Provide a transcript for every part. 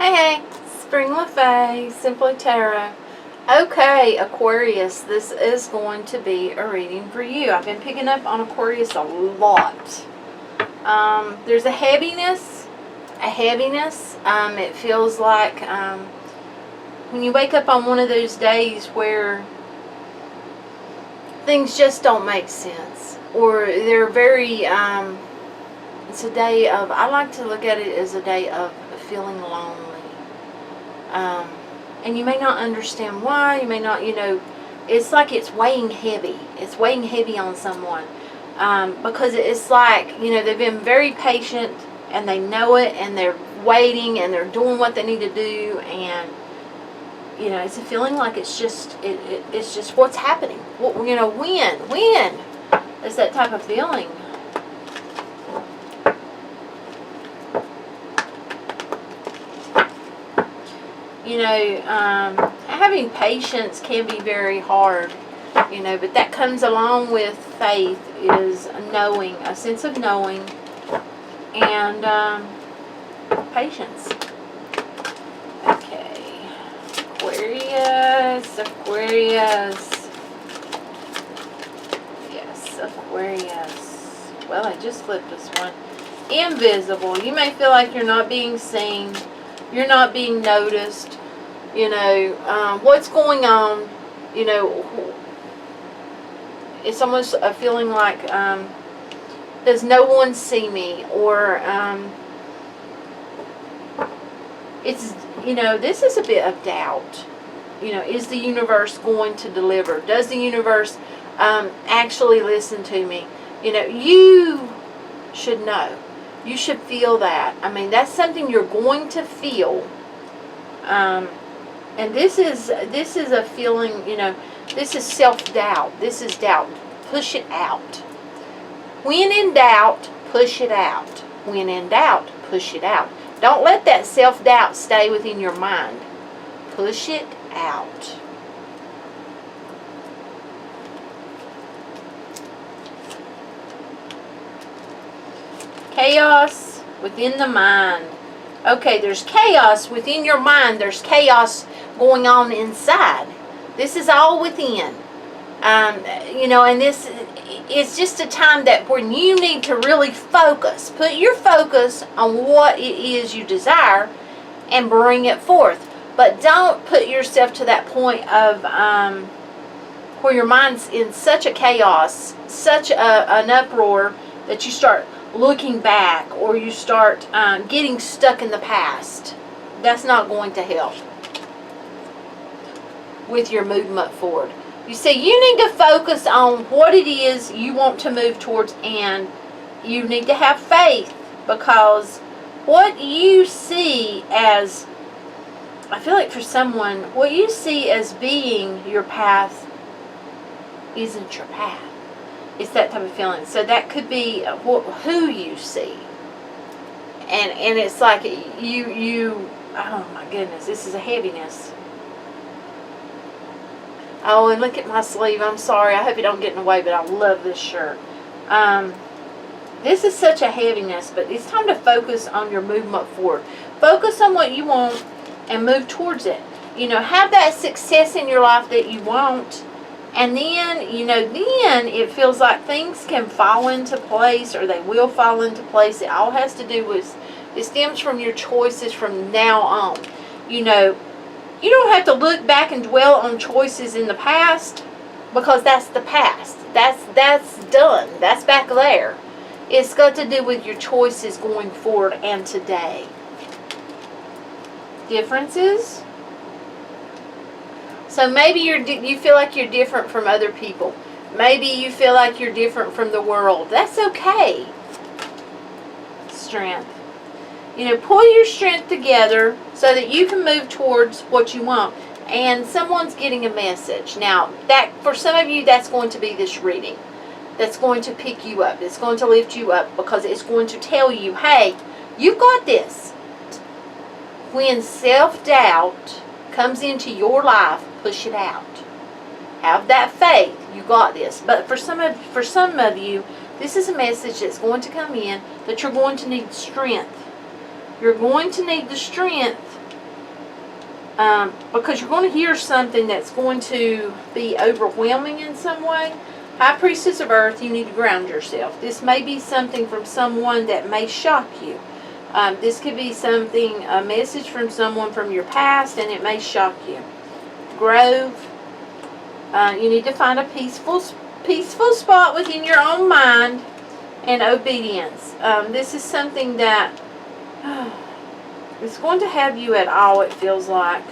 Hey, Spring LaFay, Simply Tarot. Okay, Aquarius, this is going to be a reading for you. I've been picking up on Aquarius a lot. There's a heaviness. It feels like when you wake up on one of those days where things just don't make sense, or they're very, it's a day of, I like to look at it as a day of feeling lonely. And you may not understand why. You may not, it's like it's weighing heavy. It's weighing heavy on someone. Because it's like, they've been very patient and they know it and they're waiting and they're doing what they need to do. And, it's a feeling like it's just, it's just what's happening. When? It's that type of feeling. Having patience can be very hard, but that comes along with faith, is knowing, a sense of knowing, and patience. Okay, Aquarius. Yes, Aquarius. Well, I just flipped this one. Invisible. You may feel like you're not being seen. You're not being noticed. What's going on, it's almost a feeling like, does no one see me? Or, it's, this is a bit of doubt. Is the universe going to deliver? Does the universe actually listen to me? You should know. You should feel that. I mean, that's something you're going to feel. And this is a feeling, this is self-doubt. This is doubt. Push it out. When in doubt, push it out. When in doubt, push it out. Don't let that self-doubt stay within your mind. Push it out. Chaos within the mind. Okay, there's chaos within your mind. There's chaos going on inside. This is all within. And this is just a time that when you need to really focus. Put your focus on what it is you desire and bring it forth. But don't put yourself to that point of where your mind's in such a chaos, such an uproar, that you start looking back, or you start getting stuck in the past. That's not going to help with your movement forward. You see, you need to focus on what it is you want to move towards, and you need to have faith, because what you see as, I feel like for someone, what you see as being your path isn't your path. It's that type of feeling. So that could be who you see. And it's like you, oh my goodness, this is a heaviness. Oh, and look at my sleeve. I'm sorry. I hope you don't get in the way, but I love this shirt. This is such a heaviness, but it's time to focus on your movement forward. Focus on what you want and move towards it. Have that success in your life that you want. And then, then it feels like things can fall into place, or they will fall into place. It all has to do with, it stems from your choices from now on. You don't have to look back and dwell on choices in the past, because that's the past. That's done. That's back there. It's got to do with your choices going forward and today. Differences? So maybe you feel like you're different from other people. Maybe you feel like you're different from the world. That's okay. Strength. Pull your strength together so that you can move towards what you want. And someone's getting a message. Now, that for some of you, that's going to be this reading. That's going to pick you up. It's going to lift you up, because it's going to tell you, hey, you've got this. When self-doubt comes into your life, push it out. Have that faith. You got this. But for some of you, this is a message that's going to come in that you're going to need strength. You're going to need the strength because you're going to hear something that's going to be overwhelming in some way. High Priestess of Earth, you need to ground yourself. This may be something from someone that may shock you. This could be something, a message from someone from your past, and it may shock you. Grove, you need to find a peaceful spot within your own mind, and obedience. This is something that it's going to have you at all, it feels like.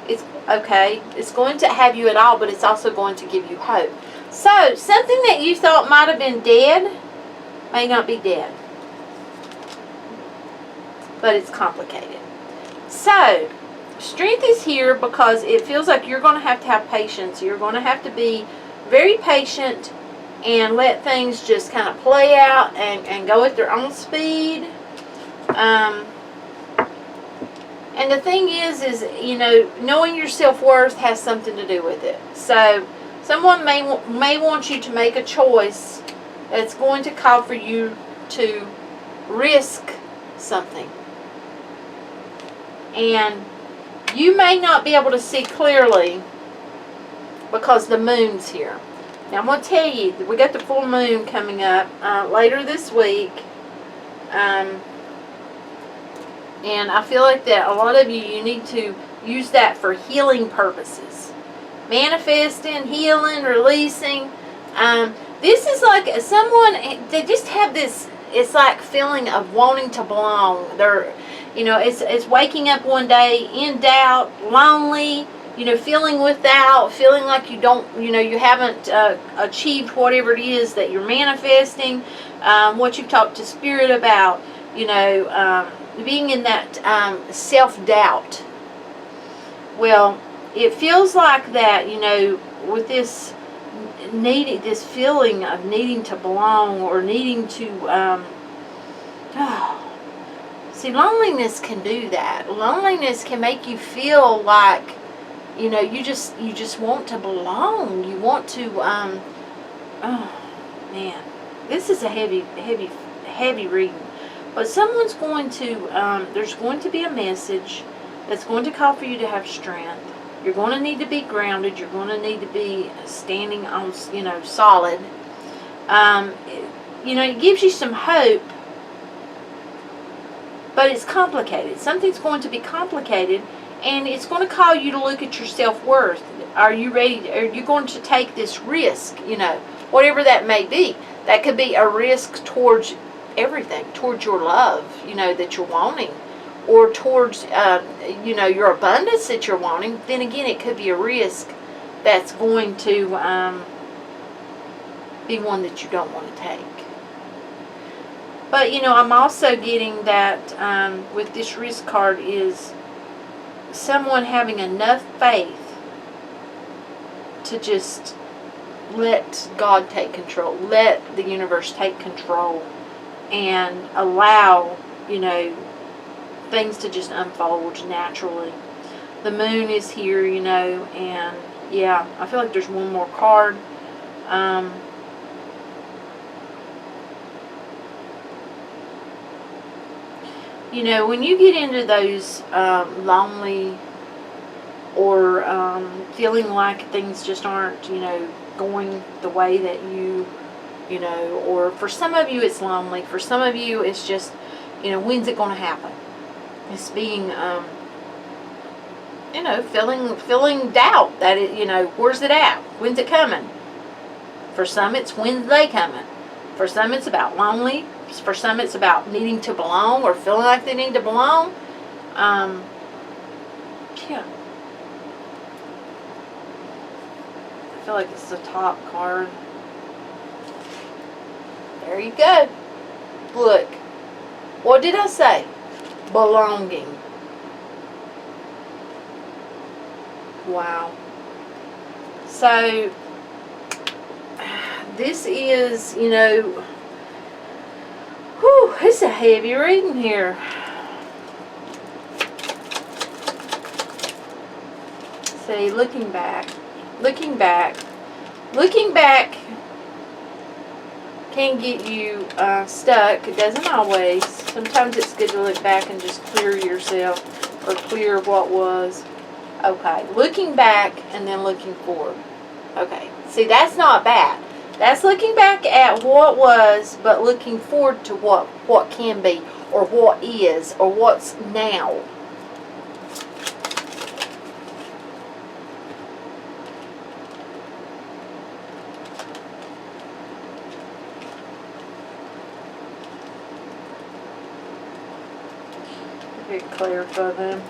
It's okay. It's going to have you at all, but it's also going to give you hope. So, something that you thought might have been dead may not be dead. But it's complicated. So, strength is here because it feels like you're going to have patience. You're going to have to be very patient and let things just kind of play out and go at their own speed. And the thing is, you know, knowing your self-worth has something to do with it. So, someone may want you to make a choice that's going to call for you to risk something. And you may not be able to see clearly because the moon's here. Now, I'm going to tell you, we got the full moon coming up later this week. And I feel like that a lot of you need to use that for healing purposes. Manifesting, healing, releasing. This is like someone, they just have this, it's like feeling of wanting to belong. They're, you know, it's waking up one day in doubt, lonely, you know, feeling without, feeling like you don't, you know, you haven't achieved whatever it is that you're manifesting, what you've talked to Spirit about, you know, being in that self-doubt. Well, it feels like that, you know, with this this feeling of needing to belong or needing to, see, loneliness can do that. Loneliness can make you feel like, you know, you just want to belong. You want to, oh, man. This is a heavy reading. But someone's going to, there's going to be a message that's going to call for you to have strength. You're going to need to be grounded. You're going to need to be standing on, you know, solid. You know, it gives you some hope. But it's complicated. Something's going to be complicated, and it's going to call you to look at your self-worth. Are you ready? Are you going to take this risk? You know, whatever that may be. That could be a risk towards everything, towards your love, you know, that you're wanting, or towards, you know, your abundance that you're wanting. Then again, it could be a risk that's going to be one that you don't want to take. But, you know, I'm also getting that with this risk card is someone having enough faith to just let God take control. Let the universe take control and allow, you know, things to just unfold naturally. The moon is here, you know, and yeah, I feel like there's one more card. You know, when you get into those lonely or feeling like things just aren't, you know, going the way that you know, or for some of you it's lonely, for some of you it's just, you know, when's it going to happen? It's being, you know, feeling doubt that it, you know, where's it at? When's it coming? For some it's when's they coming? For some it's about lonely. For some it's about needing to belong or feeling like they need to belong. Yeah. I feel like it's the top card. There you go. Look. What did I say? Belonging. Wow. So, this is, you know, whew, it's a heavy reading here. See, looking back can get you stuck. It doesn't always. Sometimes it's good to look back and just clear yourself or clear what was. Okay, looking back and then looking forward. Okay, see, that's not bad. That's looking back at what was, but looking forward to what can be, or what is, or what's now. Clarify them.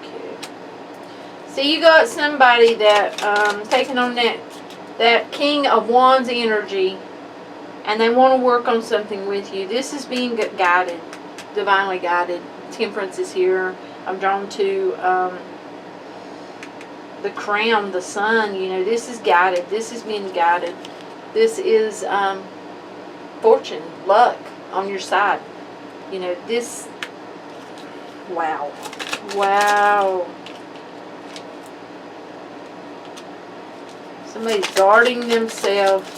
Okay. So you got somebody that taking on that King of Wands energy, and they want to work on something with you. This is being guided, divinely guided. Temperance is here. I'm drawn to the crown, the sun. You know, this is guided. This is being guided. This is fortune, luck on your side. You know, this, wow. Wow. Somebody's guarding themselves.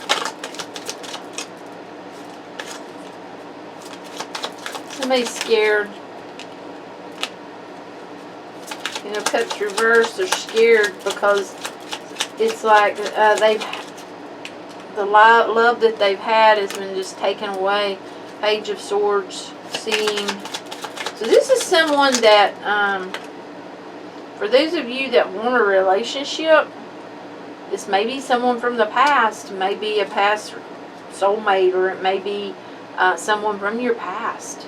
Somebody's scared. You know, cups reversed, they're scared because it's like the love that they've had has been just taken away. Page of Swords, seeing. So this is someone that, for those of you that want a relationship, this may be someone from the past, maybe a past soulmate, or it may be someone from your past.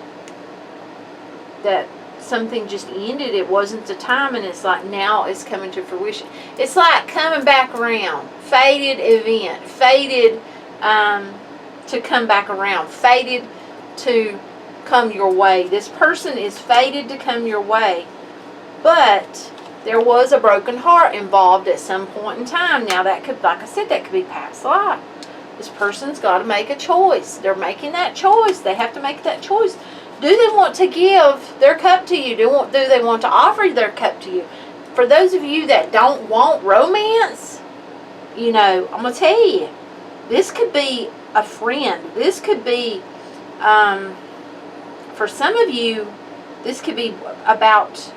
That something just ended, it wasn't the time, and it's like now it's coming to fruition. It's like coming back around. Fated event, fated to come back around, fated to come your way. This person is fated to come your way, but there was a broken heart involved at some point in time. Now that could, like I said, that could be past life. This person's got to make a choice. They're making that choice. They have to make that choice. Do they want to give their cup to you? Do they want to offer their cup to you? For those of you that don't want romance, you know, I'm going to tell you, this could be a friend. This could be, for some of you, this could be about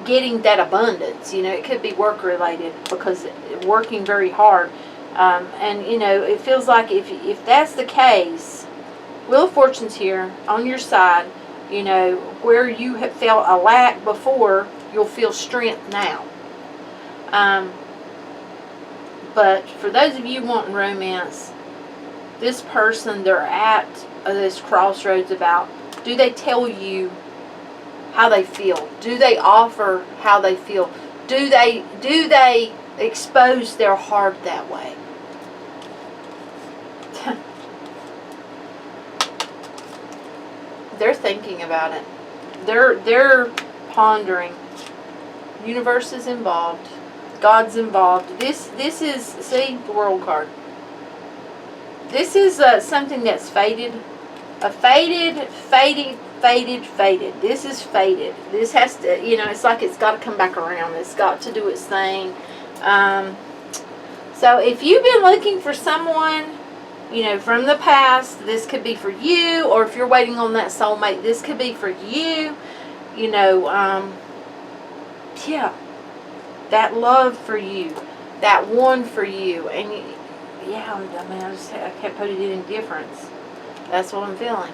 getting that abundance. You know, it could be work related, because working very hard. And, you know, it feels like if that's the case, Wheel of Fortune's here on your side. You know, where you have felt a lack before, you'll feel strength now. But for those of you wanting romance, this person, they're at this crossroads about, do they tell you how they feel? Do they offer how they feel? Do they expose their heart that way? They're thinking about it. They're pondering. Universe is involved. God's involved. This is, see, the World card. This is something that's faded. Fated. This is faded. This has to, you know, it's like it's got to come back around. It's got to do its thing. So if you've been looking for someone, you know, from the past, this could be for you. Or if you're waiting on that soulmate, this could be for you. You know, yeah, that love for you, that one for you. And yeah, I mean, I can't put it in difference. That's what I'm feeling.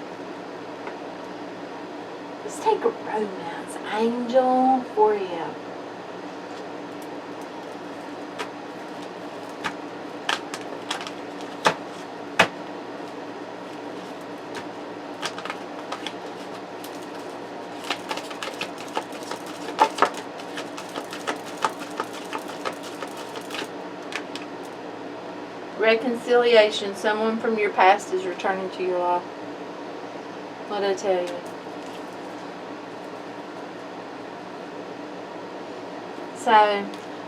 Let's take a romance angel for you. Reconciliation. Someone from your past is returning to your life. What'd I tell you? So,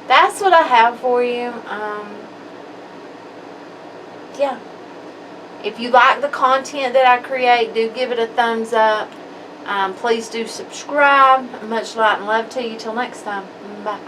that's what I have for you. Yeah. If you like the content that I create, do give it a thumbs up. Please do subscribe. Much light and love to you. Till next time. Bye.